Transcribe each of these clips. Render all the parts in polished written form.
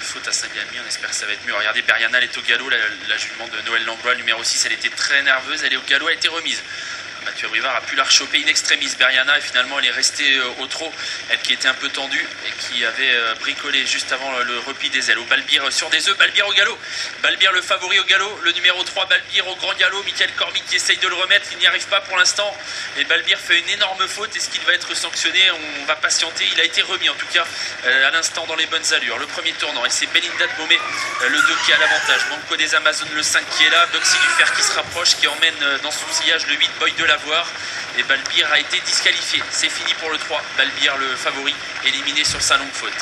faute à Saint-Galmier, on espère que ça va être mieux. Regardez, Beriana, elle est au galop, la jument de Noël Langlois, numéro 6, elle était très nerveuse, elle est au galop, elle a été remise. Mathieu Abrivard a pu la rechoper in extremis, Beriana, et finalement elle est restée au trot, elle qui était un peu tendue et qui avait bricolé juste avant le repli des ailes. Au Balbir sur des œufs, Balbir au galop, Balbir le favori au galop, le numéro 3, Balbir au grand galop, Michael Cormic qui essaye de le remettre, il n'y arrive pas pour l'instant, et Balbir fait une énorme faute. Est-ce qu'il va être sanctionné? On va patienter, il a été remis en tout cas à l'instant dans les bonnes allures. Le premier tournant, et c'est Belinda de Beaumé, le 2 qui a l'avantage, Banco des Amazones le 5 qui est là, Buxy du Fer qui se rapproche, qui emmène dans son sillage le 8, Boy de Lavoir. Et Balbir a été disqualifié. C'est fini pour le 3. Balbir, le favori, éliminé sur sa longue faute.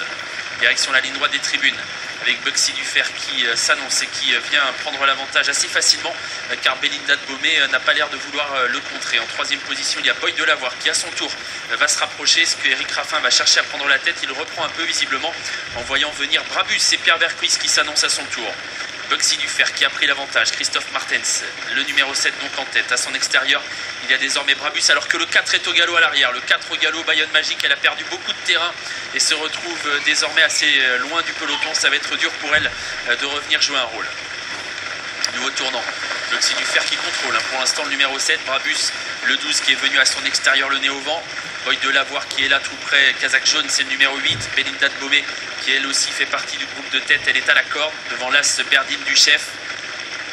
Direction la ligne droite des tribunes, avec Buxy du Fer qui s'annonce et qui vient prendre l'avantage assez facilement, car Belinda de Beaumé n'a pas l'air de vouloir le contrer. En troisième position, il y a Boy de Lavoir qui, à son tour, va se rapprocher. Est-ce que Eric Raffin va chercher à prendre la tête? Il reprend un peu visiblement en voyant venir Brabus et Pierre Vercuis qui s'annoncent à son tour. Buxy du Fer qui a pris l'avantage, Christophe Martens, le numéro 7 donc en tête. À son extérieur, il y a désormais Brabus, alors que le 4 est au galop à l'arrière. Le 4 au galop, Bayonne Magique, elle a perdu beaucoup de terrain et se retrouve désormais assez loin du peloton. Ça va être dur pour elle de revenir jouer un rôle. Nouveau tournant, Buxy du Fer qui contrôle. Pour l'instant, le numéro 7, Brabus, le 12 qui est venu à son extérieur, le nez au vent. Boy de Lavoir qui est là tout près, Kazakh Jaune, c'est le numéro 8. Belinda de Beaumé qui elle aussi fait partie du groupe de tête, elle est à la corde devant l'as Berdine du chef.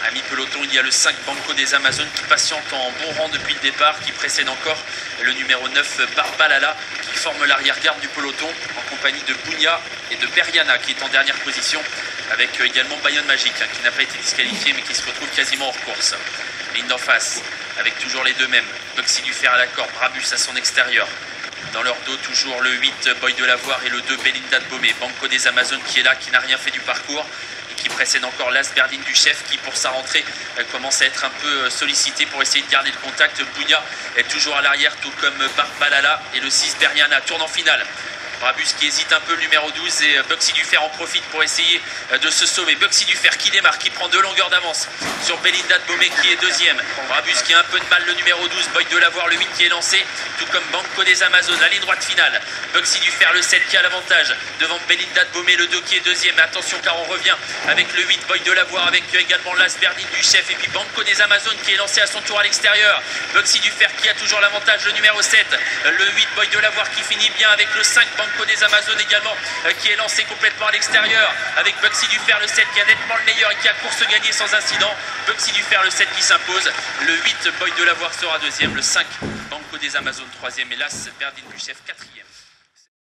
À mi-peloton, il y a le 5 Banco des Amazones qui patiente en bon rang depuis le départ, qui précède encore le numéro 9 Barbalala qui forme l'arrière-garde du peloton en compagnie de Bounia et de Beriana qui est en dernière position, avec également Bayonne Magique qui n'a pas été disqualifié mais qui se retrouve quasiment hors course. Ligne d'en face avec toujours les deux mêmes, Buxy du Fer à la corde, Brabus à son extérieur. Dans leur dos, toujours le 8 Boy de Lavoir et le 2 Belinda de Beaumé. Banco des Amazones qui est là, qui n'a rien fait du parcours et qui précède encore l'as Berdine du chef qui, pour sa rentrée, commence à être un peu sollicité pour essayer de garder le contact. Bounia est toujours à l'arrière, tout comme Barbalala et le 6 Beriana. Tourne en finale. Brabus qui hésite un peu, le numéro 12, et Buxy du Fer en profite pour essayer de se sauver. Buxy du Fer qui démarre, qui prend 2 longueurs d'avance sur Belinda de Beaumé qui est deuxième. Brabus qui a un peu de mal, le numéro 12, Boy de Lavoir, le 8 qui est lancé, tout comme Banco des Amazones. La ligne droite finale, Buxy du Fer, le 7 qui a l'avantage devant Belinda de Beaumé, le 2 qui est deuxième. Mais attention car on revient avec le 8, Boy de Lavoir, avec également l'as Berdine du chef et puis Banco des Amazones qui est lancé à son tour à l'extérieur. Buxy du Fer qui a toujours l'avantage, le numéro 7, le 8, Boy de Lavoir qui finit bien avec le 5, Banco des Amazones également qui est lancé complètement à l'extérieur avec Buxy du Fer le 7 qui a nettement le meilleur et qui a course gagnée sans incident. Buxy du Fer le 7 qui s'impose, le 8 Boy de Lavoir sera deuxième, le 5 Banco des Amazones troisième et l'as Berdine du chef quatrième.